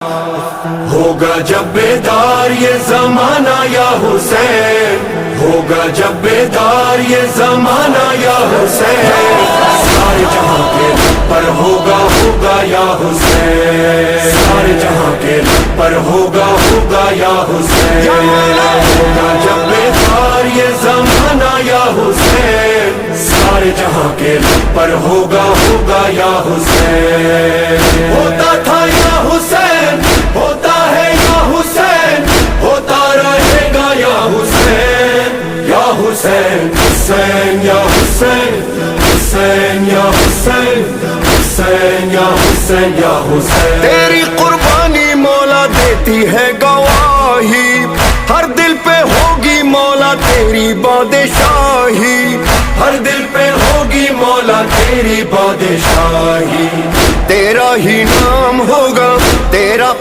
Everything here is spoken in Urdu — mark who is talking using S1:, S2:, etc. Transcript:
S1: ہوگا جب بیدار یہ زمانہ یا حسین، ہوگا جب بیدار یہ زمانہ یا حسین، سارے جہاں کے لب پر ہوگا ہوگا یا حسین، سارے جہاں کے لب پر ہوگا ہوگا یا حسین، ہوگا جب بیدار یہ زمانہ یا حسین، سارے جہاں کے لب پر ہوگا ہوگا یا حسین، ہوتا تھا یا حسین، ہوتا ہے یا حسین، ہوتا رہے گا یا حسین، یا حسین، حسین یا حسین، حسین یا حسین، حسین یا حسین یا حسین،
S2: تیری قربانی مولا دیتی ہے گواہی، ہر دل پہ ہوگی مولا تیری بادشاہی،
S1: ہر دل پہ ہوگی مولا تیری بادشاہی،
S2: تیرا ہی نام ہو